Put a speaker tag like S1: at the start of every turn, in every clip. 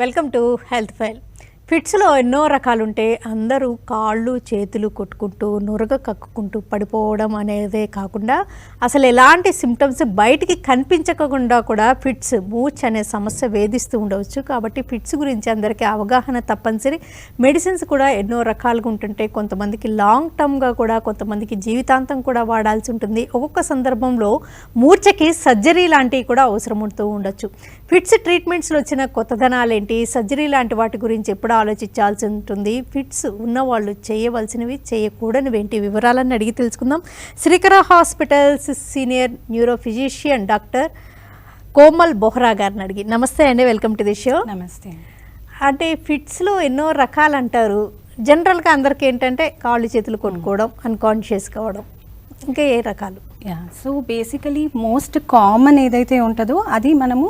S1: Welcome to health file. ఫిట్స్లో ఎన్నో రకాలుంటే అందరూ కాళ్ళు చేతులు కొట్టుకుంటూ నురగ కక్కుకుంటూ పడిపోవడం అనేదే కాకుండా అసలు ఎలాంటి సిమ్టమ్స్ బయటికి కనిపించకుండా కూడా ఫిట్స్ మూచ్ అనే సమస్య వేధిస్తూ ఉండవచ్చు. కాబట్టి ఫిట్స్ గురించి అందరికీ అవగాహన తప్పనిసరి. మెడిసిన్స్ కూడా ఎన్నో రకాలుగా ఉంటుంటే కొంతమందికి లాంగ్ టర్మ్గా కూడా కొంతమందికి జీవితాంతం కూడా వాడాల్సి ఉంటుంది. ఒక్కొక్క సందర్భంలో మూర్ఛకి సర్జరీ లాంటివి కూడా అవసరం ఉంటూ ఉండొచ్చు. ఫిట్స్ ట్రీట్మెంట్స్లో వచ్చిన కొత్తదనాలేంటి, సర్జరీ లాంటి వాటి గురించి ఎప్పుడు ఆలోచించాల్సి ఉంటుంది, ఫిట్స్ ఉన్నవాళ్ళు చేయవలసినవి చేయకూడనివి ఏంటి, వివరాలన్నీ అడిగి తెలుసుకుందాం. Srikara hospitals senior neuro physician doctor Komal Bohra గారిని అడిగి. నమస్తే అండి, వెల్కమ్ టు ది షో.
S2: నమస్తే.
S1: అంటే ఫిట్స్లో ఎన్నో రకాలు అంటారు. జనరల్గా అందరికీ ఏంటంటే కాళ్ళు చేతులు కొట్టుకోవడం, అన్కాన్షియస్ కావడం, ఇంకా ఏ రకాలు?
S2: సో బేసికలీ మోస్ట్ కామన్ ఏదైతే ఉంటుందో అది మనము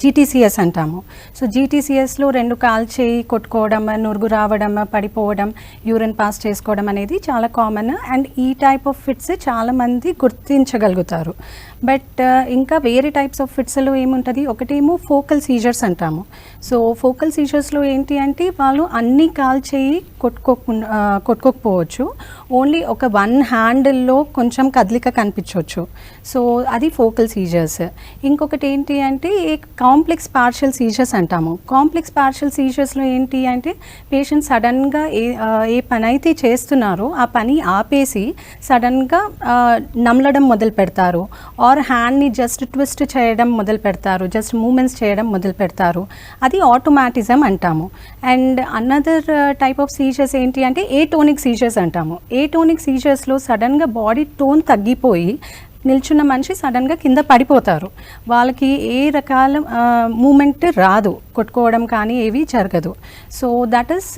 S2: జీటీసీఎస్ అంటాము. సో జీటీసీఎస్లో రెండు కాలు చేయి కొట్టుకోవడం, నురుగు రావడం, పడిపోవడం, యూరిన్ పాస్ చేసుకోవడం అనేది చాలా కామన్. అండ్ ఈ టైప్ ఆఫ్ ఫిట్స్ చాలామంది గుర్తించగలుగుతారు. బట్ ఇంకా వేరే టైప్స్ ఆఫ్ ఫిట్స్లో ఏముంటుంది, ఒకటేమో ఫోకల్ సీజర్స్ అంటాము. సో ఫోకల్ సీజర్స్లో ఏంటి అంటే వాళ్ళు అన్ని కాలు చేయి కొట్టుకోకపోవచ్చు, ఓన్లీ ఒక వన్ హ్యాండిల్లో కొంచెం కదలిక కనిపించవచ్చు. సో అది ఫోకల్ సీజర్స్. ఇంకొకటి ఏంటి అంటే కాంప్లెక్స్ పార్షియల్ సీజర్స్ అంటాము. కాంప్లెక్స్ పార్షియల్ సీజర్స్లో ఏంటి అంటే పేషెంట్ సడన్గా ఏ పని అయితే చేస్తున్నారో ఆ పని ఆపేసి సడన్గా నమలడం మొదలు పెడతారు, ఆర్ హ్యాండ్ని జస్ట్ ట్విస్ట్ చేయడం మొదలు పెడతారు, జస్ట్ మూమెంట్స్ చేయడం మొదలు పెడతారు. అది ఆటోమాటిజం అంటాము. And another type of seizures ఏంటి అంటే ఏటోనిక్ సీజర్స్ అంటాము. ఏటోనిక్ సీజర్స్లో సడన్గా బాడీ టోన్ తగ్గిపోయి నిల్చున్న మనిషి సడన్గా కింద పడిపోతారు. వాళ్ళకి ఏ రకాల మూమెంట్ రాదు, కొట్టుకోవడం కానీ ఏవి జరగదు. So that is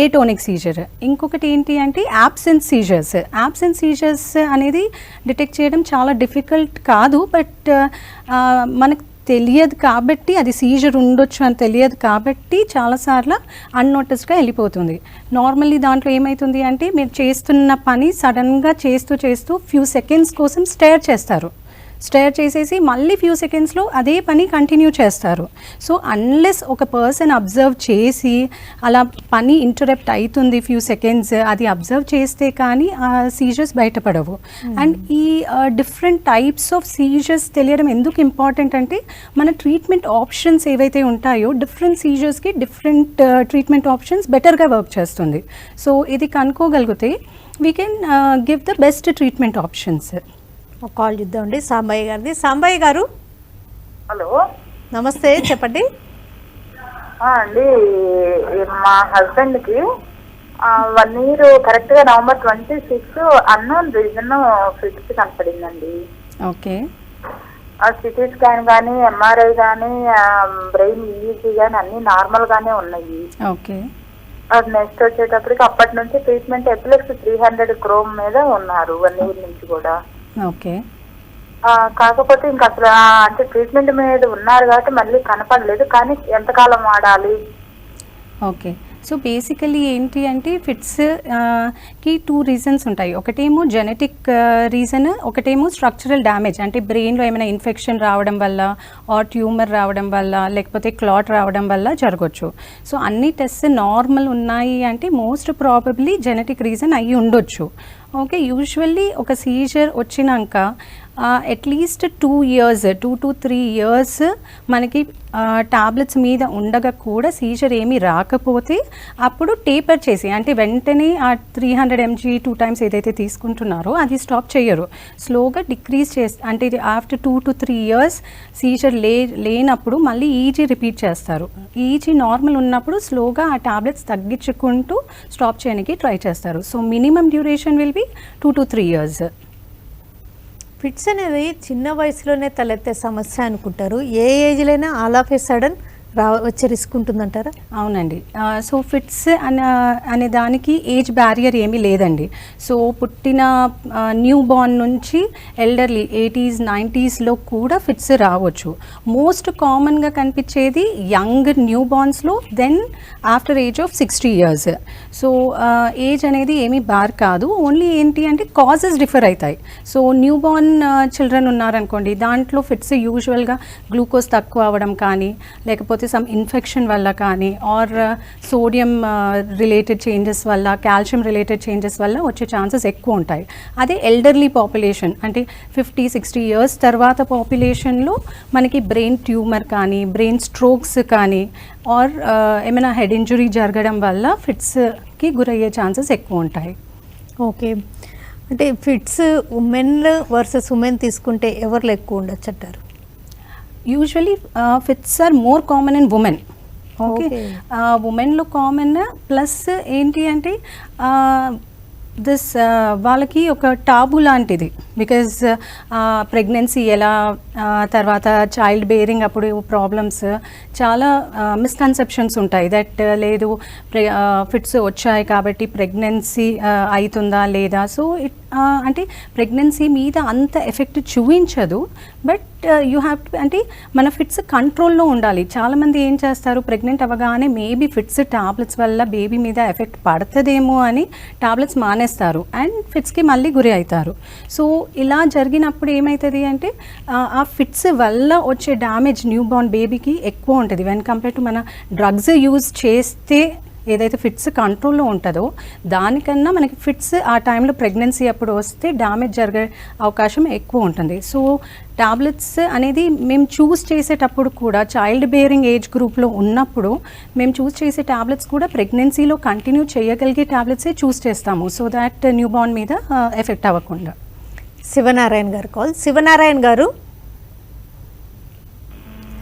S2: atonic seizure. ఇంకొకటి ఏంటి అంటే యాబ్సెంట్ సీజర్స్. యాబ్సెంట్ సీజర్స్ అనేది డిటెక్ట్ చేయడం చాలా డిఫికల్ట్ కాదు, బట్ మనకు తెలియదు కాబట్టి, అది సీజర్ ఉండొచ్చు అని తెలియదు కాబట్టి చాలాసార్లు అన్నోటిస్డ్గా వెళ్ళిపోతుంది. నార్మల్లీ దాంట్లో ఏమవుతుంది అంటే మీరు చేస్తున్న పని సడన్గా చేస్తూ ఫ్యూ సెకండ్స్ కోసం స్టేర్ చేస్తారు. స్టేర్ చేసేసి మళ్ళీ ఫ్యూ సెకండ్స్లో అదే పని కంటిన్యూ చేస్తారు. సో అన్లెస్ ఒక పర్సన్ అబ్జర్వ్ చేసి అలా పని ఇంటరప్ట్ అవుతుంది ఫ్యూ సెకండ్స్, అది అబ్జర్వ్ చేస్తే కానీ ఆ సీజర్స్ బయటపడవు. అండ్ ఈ డిఫరెంట్ టైప్స్ ఆఫ్ సీజర్స్ తెలియడం ఎందుకు ఇంపార్టెంట్ అంటే మన ట్రీట్మెంట్ ఆప్షన్స్ ఏవైతే ఉంటాయో డిఫరెంట్ సీజర్స్కి డిఫరెంట్ ట్రీట్మెంట్ ఆప్షన్స్ బెటర్గా వర్క్ చేస్తుంది. సో ఇది కనుక్కోగలిగితే we can give the best treatment options.
S1: Call చూద్దామండి సాంబయ్య గారిది. సాంబయ్య గారు,
S3: హలో
S1: నమస్తే, చెప్పండి.
S3: అండి, మా హస్బెండ్కి 1 year కరెక్ట్గా November 26 అన్నోన్ రీజన్ ఫిట్స్ కనపడిందండి.
S2: ఓకే.
S3: సిటీ స్కాన్ కానీ, ఎంఆర్ఐ కానీ, బ్రెయిన్ ఈజీ కానీ అన్నీ నార్మల్గానే ఉన్నాయి.
S2: ఓకే.
S3: అది నెక్స్ట్ వచ్చేటప్పటికి అప్పటి నుంచి ట్రీట్మెంట్ ఎపిలెక్సీ 300 క్రోమ్ మీద ఉన్నారు 1 year నుంచి కూడా.
S2: ఓకే.
S3: కాకపోతే ఇంకా అసలు అంటే ట్రీట్మెంట్ మీద ఉన్నారు కాబట్టి మళ్ళీ కనపడలేదు, కానీ ఎంతకాలం వాడాలి?
S2: ఓకే. సో బేసికలీ ఏంటి అంటే ఫిట్స్కి 2 reasons ఉంటాయి. ఒకటేమో జెనెటిక్ రీజన్, ఒకటేమో స్ట్రక్చరల్ డ్యామేజ్ అంటే బ్రెయిన్లో ఏమైనా ఇన్ఫెక్షన్ రావడం వల్ల, ఆర్ ట్యూమర్ రావడం వల్ల, లేకపోతే క్లాట్ రావడం వల్ల జరగవచ్చు. సో అన్ని టెస్ట్ నార్మల్ ఉన్నాయి అంటే మోస్ట్ ప్రాబబ్లీ జెనెటిక్ రీజన్ అయ్యి ఉండొచ్చు. ఓకే. యూజువల్లీ ఒక సీజర్ వచ్చినాక అట్లీస్ట్ 2 years, 2 to 3 years మనకి టాబ్లెట్స్ మీద ఉండగా కూడా సీజర్ ఏమీ రాకపోతే అప్పుడు టేపర్ చేసి, అంటే వెంటనే ఆ 300 mg 2 times ఏదైతే తీసుకుంటున్నారో అది స్టాప్ చేయరు, స్లోగా డిక్రీజ్ అంటే ఆఫ్టర్ 2 to 3 years సీజర్ లేనప్పుడు మళ్ళీ ఈజీ రిపీట్ చేస్తారు. ఈజీ నార్మల్ ఉన్నప్పుడు స్లోగా ఆ టాబ్లెట్స్ తగ్గించుకుంటూ స్టాప్ చేయడానికి ట్రై చేస్తారు. So minimum duration will be 2 to 3 years.
S1: Fits అనేది చిన్న వయసులోనే తలెత్తే సమస్య అనుకుంటారు. ఏ ఏజ్లైనా ఆల్ ఆఫ్ ఏ సడన్ వచ్చే రిస్క్ ఉంటుందంటారా?
S2: అవునండి. సో ఫిట్స్ అనే దానికి ఏజ్ బ్యారియర్ ఏమీ లేదండి. సో పుట్టిన న్యూ బార్న్ నుంచి ఎల్డర్లీ 80s 90sలో కూడా ఫిట్స్ రావచ్చు. మోస్ట్ కామన్గా కనిపించేది యంగ్ న్యూ బార్న్స్లో, then after age of 60 years. So age అనేది ఏమీ బార్ కాదు, ఓన్లీ ఏంటి అంటే కాజెస్ డిఫర్ అవుతాయి. సో న్యూ బార్న్ చిల్డ్రన్ ఉన్నారనుకోండి, దాంట్లో ఫిట్స్ యూజువల్గా గ్లూకోజ్ తక్కువ అవ్వడం కానీ, లేకపోతే లేకపోతే సమ్ ఇన్ఫెక్షన్ వల్ల కానీ ఆర్ సోడియం రిలేటెడ్ చేంజెస్ వల్ల, కాల్షియం రిలేటెడ్ చేంజెస్ వల్ల వచ్చే ఛాన్సెస్ ఎక్కువ ఉంటాయి. అదే ఎల్డర్లీ పాపులేషన్ అంటే 50-60 ఇయర్స్ తర్వాత పాపులేషన్లో మనకి బ్రెయిన్ ట్యూమర్ కానీ, బ్రెయిన్ స్ట్రోక్స్ కానీ ఆర్ ఏమైనా హెడ్ ఇంజురీ జరగడం వల్ల ఫిట్స్కి గురయ్యే ఛాన్సెస్ ఎక్కువ ఉంటాయి.
S1: ఓకే, అంటే ఫిట్స్ ఉమెన్ వర్సెస్ ఉమెన్ తీసుకుంటే ఎవరిలో ఎక్కువ ఉండొచ్చు అంటారు?
S2: Usually fits are more common in women. Okay, ఉమెన్లో కామన్. ప్లస్ ఏంటి అంటే వాళ్ళకి ఒక టాబు లాంటిది. బికాజ్ ప్రెగ్నెన్సీ ఎలా, తర్వాత చైల్డ్ బేరింగ్ అప్పుడు ప్రాబ్లమ్స్, చాలా మిస్కన్సెప్షన్స్ ఉంటాయి. దట్ లేదు ఫిట్స్ వచ్చాయి కాబట్టి ప్రెగ్నెన్సీ అవుతుందా లేదా. సో అంటే ప్రెగ్నెన్సీ మీద అంత ఎఫెక్ట్ చూపించదు, బట్ యూ హ్యావ్ టు అంటే మన ఫిట్స్ కంట్రోల్లో ఉండాలి. చాలామంది ఏం చేస్తారు, ప్రెగ్నెంట్ అవ్వగానే మేబీ ఫిట్స్ టాబ్లెట్స్ వల్ల బేబీ మీద ఎఫెక్ట్ పడుతుందేమో అని టాబ్లెట్స్ మానేస్తారు అండ్ ఫిట్స్కి మళ్ళీ గురి అవుతారు. సో ఇలా జరిగినప్పుడు ఏమవుతుంది అంటే ఆ ఫిట్స్ వల్ల వచ్చే డ్యామేజ్ న్యూ బార్న్ బేబీకి ఎక్కువ ఉంటుంది వెన్ కంపేర్ టు మన డ్రగ్స్ యూజ్ చేస్తే ఏదైతే ఫిట్స్ కంట్రోల్లో ఉంటుందో దానికన్నా మనకి ఫిట్స్ ఆ టైంలో ప్రెగ్నెన్సీ అప్పుడు వస్తే డ్యామేజ్ జరిగే అవకాశం ఎక్కువ ఉంటుంది. సో టాబ్లెట్స్ అనేది మేము చూస్ చేసేటప్పుడు కూడా చైల్డ్ బేరింగ్ ఏజ్ గ్రూప్లో ఉన్నప్పుడు మేము చూస్ చేసే టాబ్లెట్స్ కూడా ప్రెగ్నెన్సీలో కంటిన్యూ చేయగలిగే టాబ్లెట్సే చూస్ చేస్తాము, సో దాట్ న్యూ బార్న్ మీద ఎఫెక్ట్ అవ్వకుండా.
S1: శివనారాయణ గారు కాల్. శివనారాయణ గారు,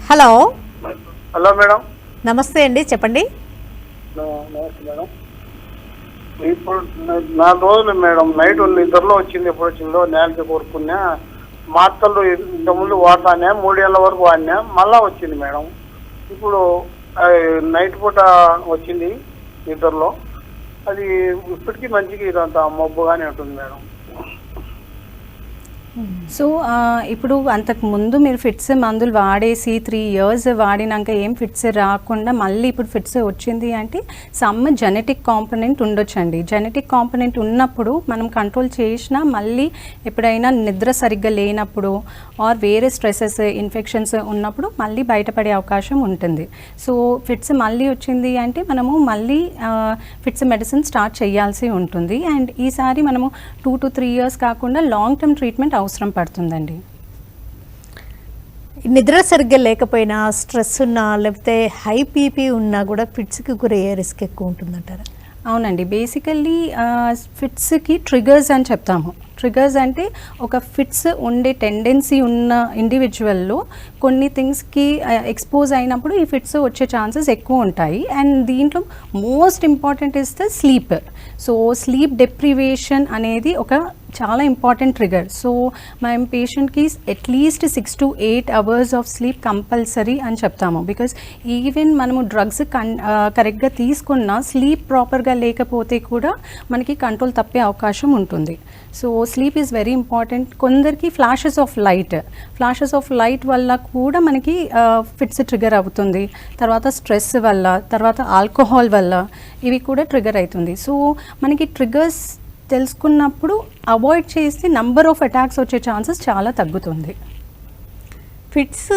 S1: హలో.
S4: Hello madam.
S1: నమస్తే అండి, చెప్పండి.
S4: నమస్తే మేడం. ఇప్పుడు 4 రోజులు మేడం నైట్ నిద్రలో వచ్చింది. ఎప్పుడు వచ్చిందో నేలకి కోరుకున్నా, మాత్రలు ఇంతకుముందు వాడినా 3 ఏళ్ళ వరకు వాడినా, మళ్ళా వచ్చింది మేడం. ఇప్పుడు నైట్ పూట వచ్చింది నిద్రలో, అది ఇప్పటికీ మంచిగా ఇదంతా మబ్బుగానే ఉంటుంది మేడం.
S2: సో ఇప్పుడు అంతకు ముందు మీరు ఫిట్స్ మందులు వాడేసి 3 ఇయర్స్ వాడినాక ఏం ఫిట్స్ రాకుండా మళ్ళీ ఇప్పుడు ఫిట్స్ వచ్చింది అంటే సమ్ జెనెటిక్ కాంపోనెంట్ ఉండొచ్చండి. జెనెటిక్ కాంపోనెంట్ ఉన్నప్పుడు మనం కంట్రోల్ చేసినా మళ్ళీ ఎప్పుడైనా నిద్ర సరిగ్గా లేనప్పుడు ఆర్ వేరే స్ట్రెసెస్, ఇన్ఫెక్షన్స్ ఉన్నప్పుడు మళ్ళీ బయటపడే అవకాశం ఉంటుంది. సో ఫిట్స్ మళ్ళీ వచ్చింది అంటే మనము మళ్ళీ ఫిట్స్ మెడిసిన్ స్టార్ట్ చేయాల్సి ఉంటుంది. అండ్ ఈసారి మనము 2 to 3 ఇయర్స్ కాకుండా లాంగ్ టర్మ్ ట్రీట్మెంట్ అవసరం పడుతుందండి.
S1: నిద్ర సరిగ్గా లేకపోయినా, స్ట్రెస్ ఉన్నా, లేకపోతే హై బీపీ ఉన్నా కూడా ఫిట్స్కి గురయ్యే రిస్క్ ఎక్కువ ఉంటుందంటారా?
S2: అవునండి, బేసికల్లీ ఫిట్స్కి ట్రిగర్స్ అని చెప్తాము. ట్రిగర్స్ అంటే ఒక ఫిట్స్ ఉండే టెండెన్సీ ఉన్న ఇండివిజువల్లో కొన్ని థింగ్స్కి ఎక్స్పోజ్ అయినప్పుడు ఈ ఫిట్స్ వచ్చే ఛాన్సెస్ ఎక్కువ ఉంటాయి. అండ్ దీంట్లో most important is the sleep. So sleep deprivation అనేది ఒక చాలా ఇంపార్టెంట్ ట్రిగర్. సో మనం పేషెంట్కి at least 6 to 8 hours of sleep compulsory అని చెప్తాము. బికాస్ ఈవెన్ మనము డ్రగ్స్ కరెక్ట్గా తీసుకున్నా స్లీప్ ప్రాపర్గా లేకపోతే కూడా మనకి కంట్రోల్ తప్పే అవకాశం ఉంటుంది. So sleep is very important. కొందరికి ఫ్లాషెస్ ఆఫ్ లైట్ వల్ల కూడా మనకి ఫిట్స్ ట్రిగర్ అవుతుంది. తర్వాత స్ట్రెస్ వల్ల, తర్వాత ఆల్కహాల్ వల్ల ఇవి కూడా ట్రిగర్ అవుతుంది. సో మనకి ట్రిగర్స్ తెలుసుకున్నప్పుడు అవాయిడ్ చేస్తే నంబర్ ఆఫ్ అటాక్స్ వచ్చే ఛాన్సెస్ చాలా తగ్గుతుంది.
S1: ఫిట్స్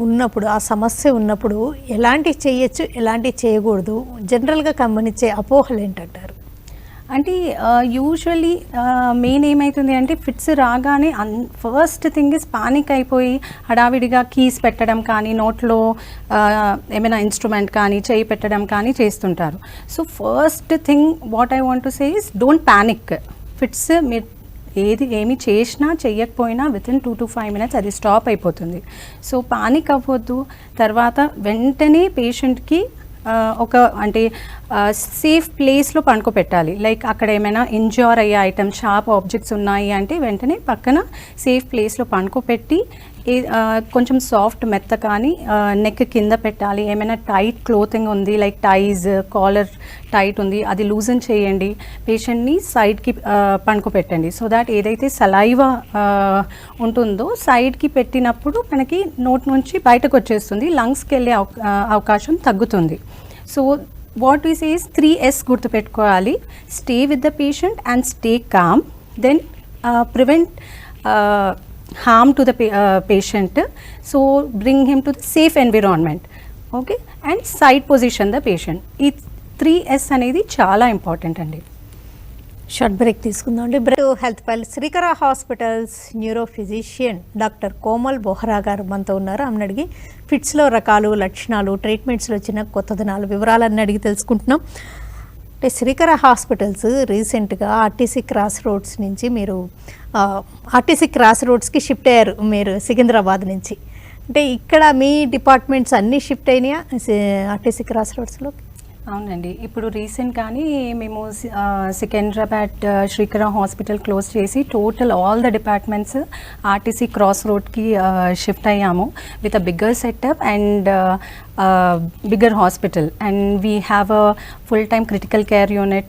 S1: ఉన్నప్పుడు, ఆ సమస్య ఉన్నప్పుడు ఎలాంటివి చేయొచ్చు, ఎలాంటివి చేయకూడదు, జనరల్గా గమనించే అపోహలు ఏంటంటారు?
S2: అంటే యూజువలీ మెయిన్ ఏమవుతుంది అంటే ఫిట్స్ రాగానే ఫస్ట్ థింగ్ ఇస్ పానిక్ అయిపోయి హడావిడిగా కీస్ పెట్టడం కానీ, నోట్లో ఏమైనా ఇన్స్ట్రుమెంట్ కానీ చేయి పెట్టడం కానీ చేస్తుంటారు. So first thing what I want to say is don't panic. Fits మీరు ఏమి చేసినా చెయ్యకపోయినా వితిన్ 2 to 5 minutes అది స్టాప్ అయిపోతుంది. సో పానిక్ అవ్వద్దు. తర్వాత వెంటనే పేషెంట్కి ఒక అంటే సేఫ్ ప్లేస్లో పడుకోబెట్టాలి. లైక్ అక్కడ ఏమైనా ఇంజ్యూర్ అయ్యే ఐటమ్స్, షార్ప్ ఆబ్జెక్ట్స్ ఉన్నాయి అంటే వెంటనే పక్కన సేఫ్ ప్లేస్లో పడుకోబెట్టి కొంచెం సాఫ్ట్ మెత్త కానీ నెక్ కింద పెట్టాలి. ఏమైనా టైట్ క్లోతింగ్ ఉంది లైక్ టైజ్, కాలర్ టైట్ ఉంది, అది లూజన్ చేయండి. పేషెంట్ని సైడ్కి పడుకోబెట్టండి. సో దాట్ ఏదైతే సలైవా ఉంటుందో సైడ్కి పెట్టినప్పుడు మనకి నోట్ నుంచి బయటకు వచ్చేస్తుంది, లంగ్స్కి వెళ్ళే అవకాశం తగ్గుతుంది. So what we say is 3S గుర్తుపెట్టుకోవాలి. Stay with the patient and stay calm. Then prevent harm to the patient. So bring him to the safe environment. Okay, and side position the patient. ఈ 3S అనేది చాలా important అండి.
S1: Short break తీసుకుందాం అండి. Health file Srikara hospitals neuro physician doctor Komal Bohra గారు మనతో ఉన్నారు. ఆమెను అడిగి ఫిట్స్లో రకాలు, లక్షణాలు, ట్రీట్మెంట్స్లో వచ్చిన కొత్తదనాలు, వివరాలన్నీ అడిగి తెలుసుకుంటున్నాం. అంటే శ్రీకర హాస్పిటల్స్ రీసెంట్గా ఆర్టీసీ క్రాస్ రోడ్స్ నుంచి మీరు ఆర్టీసీ క్రాస్ రోడ్స్కి షిఫ్ట్ అయ్యారు మీరు సికింద్రాబాద్ నుంచి. అంటే ఇక్కడ మీ డిపార్ట్మెంట్స్ అన్నీ షిఫ్ట్ అయినాయా ఆర్టీసీ క్రాస్ రోడ్స్లో?
S2: అవునండి, ఇప్పుడు రీసెంట్గానే మేము సికింద్రాబాద్ శ్రీకర హాస్పిటల్ క్లోజ్ చేసి total all the departments RTC cross రోడ్కి షిఫ్ట్ అయ్యాము with a bigger setup and bigger hospital, and we have a full-time critical care unit,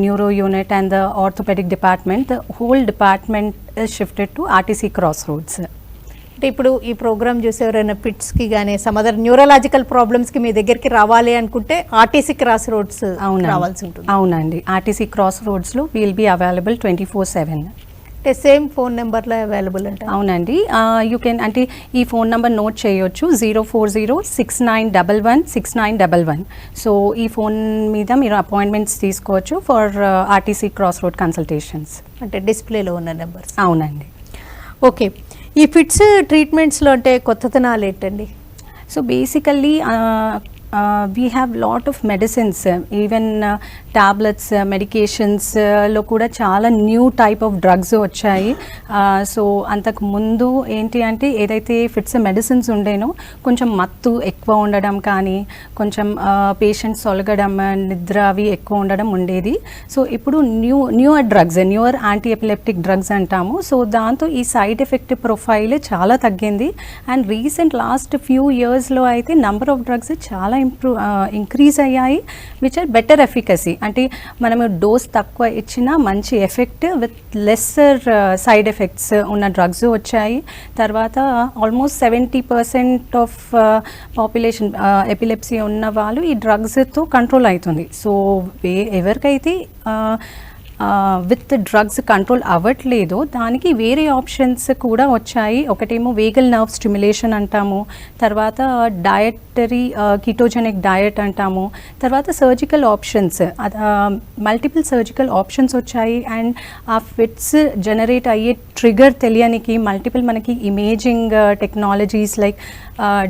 S2: neuro unit and the orthopedic department. The whole department is shifted to RTC Crossroads.
S1: అంటే ఇప్పుడు ఈ programme చూసి ఎవరైనా ఫిట్స్కి కానీ some other neurological ప్రాబ్లమ్స్కి మీ దగ్గరికి రావాలి అనుకుంటే ఆర్టీసీ క్రాస్ రోడ్స్ రావాల్సి ఉంటుంది.
S2: అవునండి, ఆర్టీసీ క్రాస్ రోడ్స్లో విల్ బీ అవైలబుల్ 24/7.
S1: అంటే సేమ్ ఫోన్ నెంబర్లో అవైలబుల్ అంటే?
S2: అవునండి, యూ కెన్ అంటే ఈ ఫోన్ నెంబర్ నోట్ చేయొచ్చు 04069116911. సో ఈ ఫోన్ మీద మీరు అపాయింట్మెంట్స్ తీసుకోవచ్చు for RTC cross road consultations.
S1: అంటే డిస్ప్లేలో ఉన్న నెంబర్స్.
S2: అవునండి.
S1: ఓకే, ఈ ఫిట్స్ ట్రీట్మెంట్స్లో అంటే కొత్తదనాలు ఏంటండి?
S2: So basically we have lot of medicines, even tablets, medications లో కూడా చాలా న్యూ టైప్ ఆఫ్ డ్రగ్స్ వచ్చాయి. సో అంతకు ముందు ఏంటి అంటే ఏదైతే ఫిట్స్ మెడిసిన్స్ ఉండేనో కొంచెం మత్తు ఎక్కువ ఉండడం కానీ కొంచెం పేషెంట్స్ సొలగడం, నిద్ర అవి ఎక్కువ ఉండడం ఉండేది. సో ఇప్పుడు newer drugs, newer anti epileptic drugs అంటాము. సో దాంతో ఈ సైడ్ ఎఫెక్ట్ ప్రొఫైల్ చాలా తగ్గింది. అండ్ రీసెంట్ లాస్ట్ ఫ్యూ ఇయర్స్లో అయితే నంబర్ ఆఫ్ డ్రగ్స్ చాలా ఇంక్రీజ్ అయ్యాయి విచ్ ఆర్ బెటర్ ఎఫికసీ. అంటే మనము డోస్ తక్కువ ఇచ్చినా మంచి effect with lesser side effects ఉన్న డ్రగ్స్ వచ్చాయి. తర్వాత ఆల్మోస్ట్ 70% ఆఫ్ పాపులేషన్ ఎపిలెప్సీ ఉన్న వాళ్ళు ఈ డ్రగ్స్తో కంట్రోల్ అవుతుంది. సో ఎవరికైతే విత్ డ్రగ్స్ కంట్రోల్ అవ్వట్లేదు దానికి వేరే ఆప్షన్స్ కూడా వచ్చాయి. ఒకటేమో వేగల్ నర్వ్ స్టిమ్యులేషన్ అంటాము, తర్వాత డయటరీ కీటోజెనిక్ డయట్ అంటాము, తర్వాత surgical options, multiple surgical options వచ్చాయి. అండ్ ఆ ఫిట్స్ జనరేట్ అయ్యే ట్రిగర్ తెలియనికి మల్టిపుల్ మనకి imaging technologies like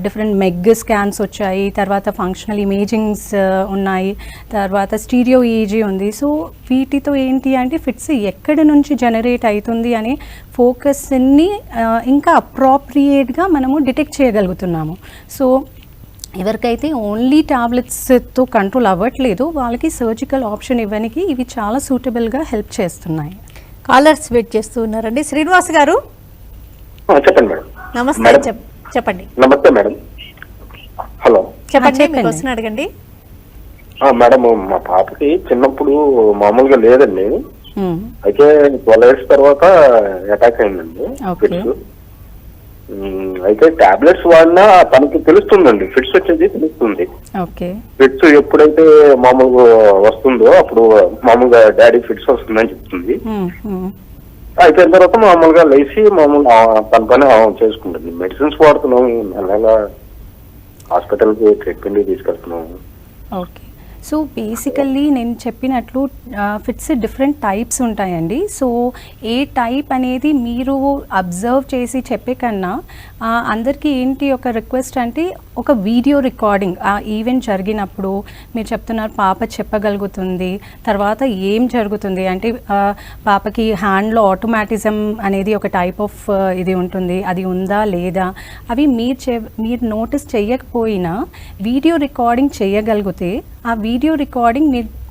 S2: different మెగ్ scans వచ్చాయి, తర్వాత ఫంక్షనల్ ఇమేజింగ్స్ ఉన్నాయి, తర్వాత స్టీరియో ఈజీ ఉంది. సో వీటితో ఏంటి అంటే ఫిట్స్ ఎక్కడి నుంచి జనరేట్ అవుతుంది అనే ఫోకస్ని ఇంకా అప్రాప్రియేట్గా మనము డిటెక్ట్ చేయగలుగుతున్నాము. సో ఎవరికైతే ఓన్లీ టాబ్లెట్స్తో కంట్రోల్ అవ్వట్లేదు వాళ్ళకి సర్జికల్ ఆప్షన్ ఇవ్వడానికి ఇవి చాలా సూటబుల్గా హెల్ప్ చేస్తున్నాయి.
S1: కాలర్స్ వెయిట్ చేస్తూ ఉన్నారండి. శ్రీనివాస్ గారు
S5: చెప్పండి మేడం.
S1: నమస్తే, చెప్పండి.
S5: నమస్తే మేడం. హలో
S1: చెప్పండి, మీ క్వశ్చన్ అడగండి.
S5: మేడం, మా పాపకి చిన్నప్పుడు మామూలుగా లేదండి, అయితే 12 years తర్వాత అటాక్ అయిందండి ఫిట్స్. అయితే టాబ్లెట్స్ వాడినా తనకి తెలుస్తుందండి, ఫిట్స్ వచ్చేది తెలుస్తుంది. ఫిట్స్ ఎప్పుడైతే మామూలుగా వస్తుందో అప్పుడు మామూలుగా డాడీ ఫిట్స్ వస్తుందని చెప్తుంది. అయిపోయిన తర్వాత మామూలుగా లేచి మామూలుగా తన పని చేసుకుంటుంది. మెడిసిన్స్ వాడుతున్నాం, నెల హాస్పిటల్కి ట్రీట్మెంట్ తీసుకెళ్తున్నాం.
S2: ఓకే, సో బేసికల్లీ నేను చెప్పినట్లు ఫిట్స్ డిఫరెంట్ టైప్స్ ఉంటాయండి. సో ఏ టైప్ అనేది మీరు అబ్జర్వ్ చేసి చెప్పే కన్నా అందరికీ ఏంటి ఒక రిక్వెస్ట్ అంటే ఒక వీడియో రికార్డింగ్ ఆ ఈవెంట్ జరిగినప్పుడు మీరు చెప్తున్నారు పాప చెప్పగలుగుతుంది, తర్వాత ఏం జరుగుతుంది అంటే పాపకి హ్యాండ్లో ఆటోమాటిజం అనేది ఒక టైప్ ఆఫ్ ఇది ఉంటుంది, అది ఉందా లేదా అవి మీరు నోటీస్ చేయకపోయినా వీడియో రికార్డింగ్ చేయగలిగితే ఆ వీడియో రికార్డింగ్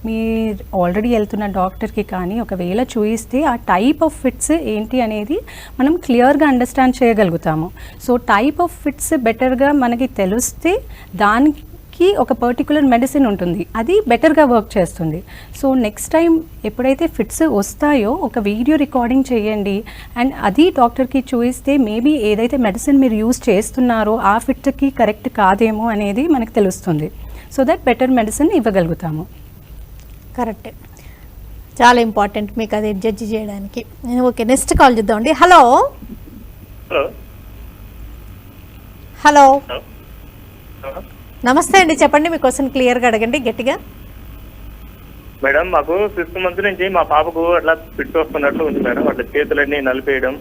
S2: మీరు ఆల్రెడీ వెళ్తున్న డాక్టర్కి కానీ ఒకవేళ చూయిస్తే ఆ టైప్ ఆఫ్ ఫిట్స్ ఏంటి అనేది మనం క్లియర్గా అండర్స్టాండ్ చేయగలుగుతాము. సో టైప్ ఆఫ్ ఫిట్స్ బెటర్గా మనకి తెలిస్తే దానికి ఒక పర్టికులర్ మెడిసిన్ ఉంటుంది, అది బెటర్గా వర్క్ చేస్తుంది. సో నెక్స్ట్ టైం ఎప్పుడైతే ఫిట్స్ వస్తాయో ఒక వీడియో రికార్డింగ్ చేయండి అండ్ అది డాక్టర్కి చూయిస్తే మేబీ ఏదైతే మెడిసిన్ మీరు యూజ్ చేస్తున్నారో ఆ ఫిట్కి కరెక్ట్ కాదేమో అనేది మనకు తెలుస్తుంది. సో దట్ బెటర్ మెడిసిన్ ఇవ్వగలుగుతాము.
S1: కరెక్టే, చాలా ఇంపార్టెంట్ మీకు అది జడ్జి చేయడానికి. ఓకే, నెక్స్ట్ కాల్ చూద్దామండి. హలో
S6: హలో
S1: హలో,
S6: హలో
S1: నమస్తే అండి, చెప్పండి మీ క్వశ్చన్ క్లియర్గా అడగండి గట్టిగా.
S6: మేడం, మాకు 6th month నుంచి మా పాపకు అట్లా ఫిట్స్ వస్తున్నట్లు ఉంది మేడం. అట్లా చేతులన్నీ నలిపేయడం,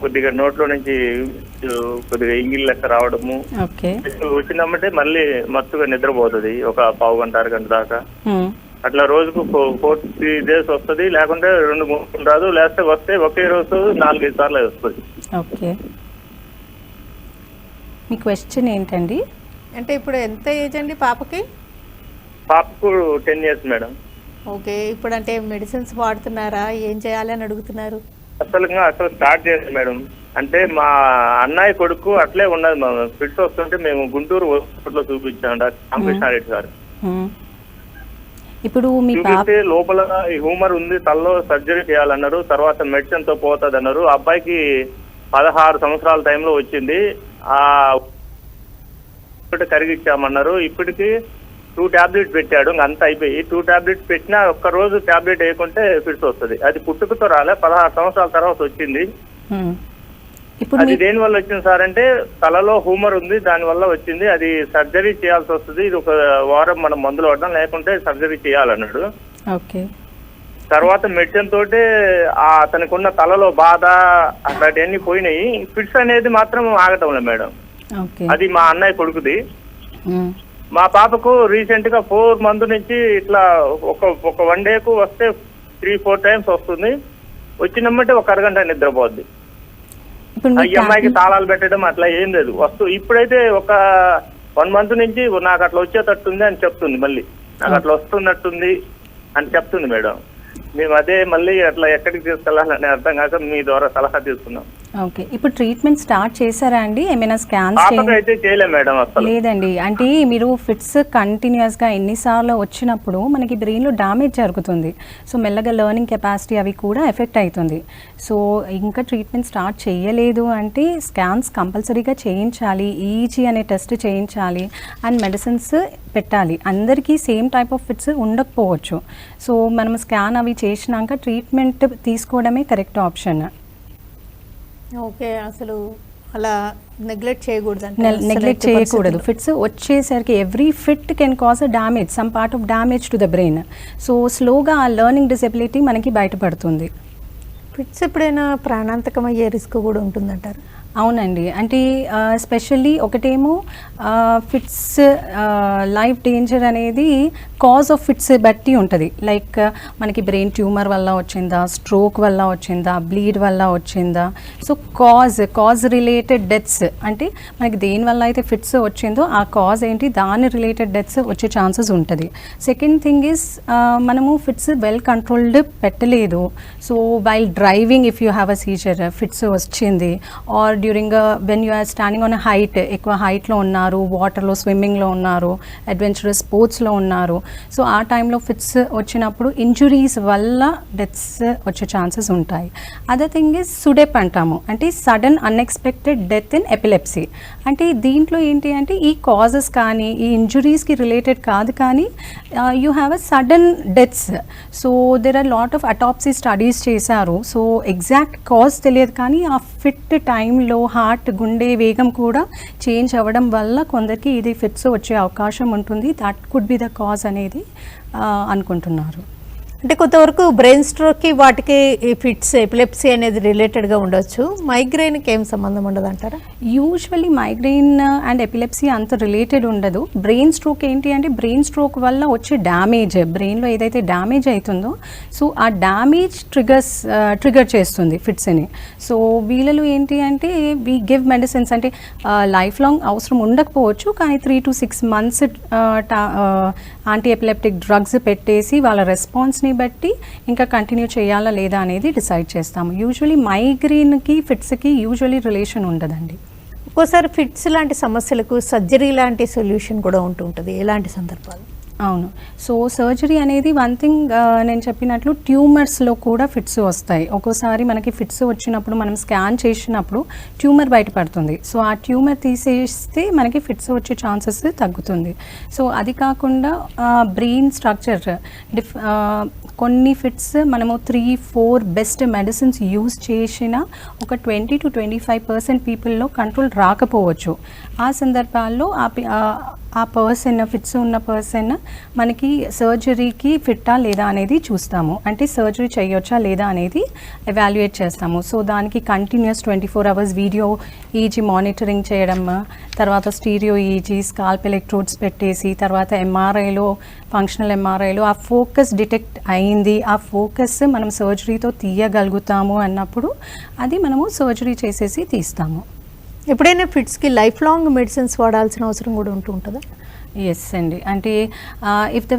S6: కొద్దిగా నోట్లో నుంచి కొద్దిగా ఇంగిల్ లెక్క రావడము,
S2: ఓకే.
S6: వచ్చిందంటే మళ్ళీ మత్తుగా నిద్రపోతుంది ఒక పావు గంట అరగంట దాకా. అట్లా రోజుకు 4-3 days వస్తుంది, లేకుంటే 2-3 రాదు, లేస్తే వస్తే ఒకే రోజు 4-5 సార్లు వస్తుంది.
S2: ఓకే, మీ క్వశ్చన్ ఏంటండి?
S1: అంటే ఇప్పుడు ఎంత ఏజ్ అండి పాపకి?
S6: పాపకు 10 years మేడం.
S1: ఓకే, ఇప్పుడు అంటే మెడిసిన్స్ వాడుతున్నారా, ఏం చేయాలి అని అడుగుతున్నారు?
S6: అసలు స్టార్ట్ చేయాలి మేడం. అంటే మా అన్నయ్య కొడుకు అట్లే ఉన్నది, మా ఫిట్స్ వస్తుంటే మేము గుంటూరు హాస్పిటల్లో చూపించాం రామకృష్ణారెడ్డి గారు.
S2: ఇప్పుడు మీ
S6: చూపిస్తే లోపల ఈ హ్యూమర్ ఉంది, తలలో సర్జరీ చేయాలన్నారు. తర్వాత మెడిసిన్ తో పోతుంది అన్నారు. అబ్బాయికి 16 సంవత్సరాల టైంలో వచ్చింది. ఆ కరిగిచ్చామన్నారు. ఇప్పటికి 2 tablets పెట్టాడు, అంత అయిపోయి 2 tablets పెట్టినా ఒక్క రోజు టాబ్లెట్ వేయకుంటే ఫిట్స్ వస్తుంది. అది పుట్టుకతో రాలే, 16 సంవత్సరాల తర్వాత వచ్చింది. అది దేని వల్ల వచ్చింది సార్ అంటే తలలో హ్యూమర్ ఉంది, దాని వల్ల వచ్చింది. అది సర్జరీ చేయాల్సి వస్తుంది. ఇది ఒక వారం మనం మందులు వాడడం, లేకుంటే సర్జరీ చేయాలన్నాడు.
S2: ఓకే.
S6: తర్వాత మెడిసిన్ తోటే అతనికి ఉన్న తలలో బాధ అట్లాంటివన్నీ పోయినాయి. ఫిట్స్ అనేది మాత్రం ఆగటం లేదు మేడం. అది మా అన్నయ్య కొడుకుది. మా పాపకు రీసెంట్ గా 4 months నుంచి ఇట్లా ఒక 1 dayకు వస్తే 3-4 times వస్తుంది. వచ్చినమ్మంటే ఒక అరగంట నిద్రపోద్ది. ఈ అమ్మాయికి తాళాలు పెట్టడం అట్లా ఏం లేదు. ఇప్పుడైతే ఒక 1 month నుంచి నాకు అట్లా వచ్చేటట్టుంది అని చెప్తుంది. మళ్ళీ నాకు అట్లా వస్తున్నట్టుంది అని చెప్తుంది మేడం. మేము అదే మళ్ళీ అట్లా ఎక్కడికి తీసుకెళ్లాలని అర్థం కాక మీ ద్వారా సలహా తీసుకున్నాం.
S2: ఓకే, ఇప్పుడు ట్రీట్మెంట్ స్టార్ట్ చేశారా అండి? ఏమైనా స్కాన్స్
S6: అయితే చేయలేదు మేడం అసలు.
S2: లేదండి, అంటే మీరు ఫిట్స్ కంటిన్యూస్గా ఎన్నిసార్లు వచ్చినప్పుడు మనకి బ్రెయిన్లో డ్యామేజ్ జరుగుతుంది. సో మెల్లగా లెర్నింగ్ కెపాసిటీ అవి కూడా ఎఫెక్ట్ అవుతుంది. సో ఇంకా ట్రీట్మెంట్ స్టార్ట్ చేయలేదు అంటే స్కాన్స్ కంపల్సరీగా చేయించాలి, ఈజీ అనే టెస్ట్ చేయించాలి అండ్ మెడిసిన్స్ పెట్టాలి. అందరికీ సేమ్ టైప్ ఆఫ్ ఫిట్స్ ఉండకపోవచ్చు. సో మనం స్కాన్ అవి చేసినాక ట్రీట్మెంట్ తీసుకోవడమే కరెక్ట్ ఆప్షన్.
S1: ఓకే, అసలు అలా నెగ్లెక్ట్ చేయకూడదు.
S2: నెగ్లెక్ట్ చేయకూడదు. ఫిట్స్ వచ్చేసరికి every fit can cause a damage, some part of damage to the brain. So స్లోగా ఆ లెర్నింగ్ డిసెబిలిటీ మనకి బయటపడుతుంది.
S1: ఫిట్స్ ఎప్పుడైనా ప్రాణాంతకం అయ్యే రిస్క్ కూడా ఉంటుందంటారు?
S2: అవునండి, అంటే స్పెషల్లీ ఒకటేమో ఫిట్స్ లైఫ్ డేంజర్ అనేది కాజ్ ఆఫ్ ఫిట్స్ బట్టి ఉంటుంది. లైక్ మనకి బ్రెయిన్ ట్యూమర్ వల్ల వచ్చిందా, స్ట్రోక్ వల్ల వచ్చిందా, బ్లీడ్ వల్ల వచ్చిందా. సో కాజ్ రిలేటెడ్ డెత్స్ అంటే మనకి దేనివల్ల అయితే ఫిట్స్ వచ్చిందో ఆ కాజ్ ఏంటి, దాని రిలేటెడ్ డెత్స్ వచ్చే ఛాన్సెస్ ఉంటుంది. సెకండ్ థింగ్ ఈజ్ మనము ఫిట్స్ వెల్ కంట్రోల్డ్ పెట్టలేదు. So while driving if you have a seizure fits వచ్చింది, or during when you are standing on a height, ఎక్కువ హైట్లో ఉన్నారు, వాటర్లో స్విమ్మింగ్లో ఉన్నారు, అడ్వెంచరస్ స్పోర్ట్స్లో ఉన్నారు. సో ఆ టైంలో ఫిట్స్ వచ్చినప్పుడు ఇంజురీస్ వల్ల డెత్స్ వచ్చే ఛాన్సెస్ ఉంటాయి. అదర్ థింగ్ ఈజ్ సుడెప్ అంటాము, అంటే sudden unexpected death in epilepsy. అంటే దీంట్లో ఏంటి అంటే ఈ కాజెస్ కానీ ఈ ఇంజురీస్కి రిలేటెడ్ కాదు, కానీ you have a sudden deaths. So there are lot of autopsy studies చేశారు. సో ఎగ్జాక్ట్ కాజ్ తెలియదు, కానీ ఆ ఫిట్ టైంలో హార్ట్ గుండె వేగం కూడా చేంజ్ అవ్వడం వల్ల కొందరికి ఇది ఫిట్స్ వచ్చే అవకాశం ఉంటుంది. That could be the cause అనేది అనుకుంటున్నారు.
S1: అంటే కొంతవరకు బ్రెయిన్ స్ట్రోక్కి వాటికి ఈ ఫిట్స్ ఎపిలెప్సీ అనేది రిలేటెడ్గా ఉండొచ్చు. మైగ్రెయిన్కి ఏం సంబంధం ఉండదు అంటారా?
S2: యూజువల్లీ మైగ్రెయిన్ అండ్ ఎపిలెప్సీ అంత రిలేటెడ్ ఉండదు. బ్రెయిన్ స్ట్రోక్ ఏంటి అంటే బ్రెయిన్ స్ట్రోక్ వల్ల వచ్చే డ్యామేజ్, బ్రెయిన్లో ఏదైతే డ్యామేజ్ అవుతుందో సో ఆ డ్యామేజ్ ట్రిగర్ చేస్తుంది ఫిట్స్ని. సో వీళ్ళలో ఏంటి అంటే వీ గివ్ మెడిసిన్స్, అంటే లైఫ్ లాంగ్ అవసరం ఉండకపోవచ్చు, కానీ 3 to 6 months anti epileptic drugs పెట్టేసి వాళ్ళ రెస్పాన్స్ని బట్టి ఇంకా కంటిన్యూ చేయాలా లేదా అనేది డిసైడ్ చేస్తాము. యూజువలీ మైగ్రేన్కి ఫిట్స్కి యూజువలీ రిలేషన్ ఉండదండి.
S1: ఒక్కోసారి ఫిట్స్ లాంటి సమస్యలకు సర్జరీ లాంటి సొల్యూషన్ కూడా ఉంటుంటుంది. ఎలాంటి సందర్భాలు?
S2: అవును, సో సర్జరీ అనేది వన్ థింగ్. నేను చెప్పినట్లు ట్యూమర్స్లో కూడా ఫిట్స్ వస్తాయి. ఒక్కోసారి మనకి ఫిట్స్ వచ్చినప్పుడు మనం స్కాన్ చేసినప్పుడు ట్యూమర్ బయటపడుతుంది. సో ఆ ట్యూమర్ తీసేస్తే మనకి ఫిట్స్ వచ్చే ఛాన్సెస్ తగ్గుతుంది. సో అది కాకుండా బ్రెయిన్ స్ట్రక్చర్ కొన్ని ఫిట్స్ మనము 3-4 బెస్ట్ మెడిసిన్స్ యూజ్ చేసిన ఒక 20 to 25% పీపుల్లో కంట్రోల్ రాకపోవచ్చు. ఆ సందర్భాల్లో ఆ పర్సన్ ఫిట్స్ ఉన్న పర్సన్ మనకి సర్జరీకి ఫిట్టా లేదా అనేది చూస్తాము, అంటే సర్జరీ చేయొచ్చా లేదా అనేది ఎవాల్యుయేట్ చేస్తాము. సో దానికి continuous 24 hours video easy monitoring చేయడం, తర్వాత స్టీరియో ఈజీ, స్కాల్ప్ ఎలక్ట్రోడ్స్ పెట్టేసి, తర్వాత ఎంఆర్ఐలో ఫంక్షనల్ ఎంఆర్ఐలో ఆ ఫోకస్ డిటెక్ట్ అయింది, ఆ ఫోకస్ మనం సర్జరీతో తీయగలుగుతాము అన్నప్పుడు అది మనము సర్జరీ చేసేసి తీస్తాము.
S1: ఎప్పుడైనా ఫిట్స్కి లైఫ్ లాంగ్ మెడిసిన్స్ వాడాల్సిన అవసరం కూడా ఉంటుందా?
S2: ఎస్ అండి, అంటే if the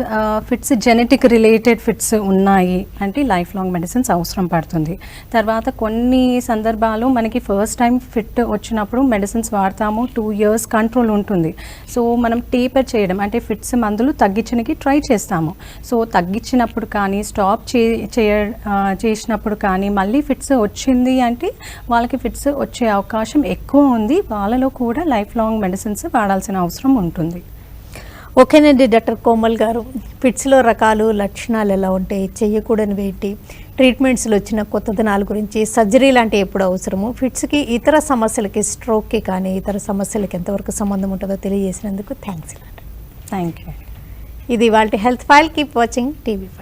S2: fits genetic related fits ఉన్నాయి అంటే లైఫ్ లాంగ్ మెడిసిన్స్ అవసరం పడుతుంది. తర్వాత కొన్ని సందర్భాలు మనకి ఫస్ట్ టైం ఫిట్ వచ్చినప్పుడు మెడిసిన్స్ వాడతాము, 2 years కంట్రోల్ ఉంటుంది. సో మనం టేపర్ చేయడం అంటే ఫిట్స్ మందులు తగ్గించడానికి ట్రై చేస్తాము. సో తగ్గించినప్పుడు కానీ స్టాప్ చేసినప్పుడు కానీ మళ్ళీ ఫిట్స్ వచ్చింది అంటే వాళ్ళకి ఫిట్స్ వచ్చే అవకాశం ఎక్కువ ఉంది, వాళ్ళలో కూడా లైఫ్ లాంగ్ మెడిసిన్స్ వాడాల్సిన అవసరం ఉంటుంది.
S1: ఓకేనండి డాక్టర్ కోమల్ గారు, ఫిట్స్లో రకాలు, లక్షణాలు ఎలా ఉంటాయి, చేయకూడనివి ఏంటి, ట్రీట్మెంట్స్లో వచ్చిన కొత్తదనాల గురించి, సర్జరీ లాంటివి ఎప్పుడు అవసరము, ఫిట్స్కి ఇతర సమస్యలకి, స్ట్రోక్కి కానీ ఇతర సమస్యలకి ఎంతవరకు సంబంధం ఉంటుందో తెలియజేసినందుకు థ్యాంక్స్.
S2: Thank you.
S1: ఇది వాళ్ళ health file. Keep watching TV5.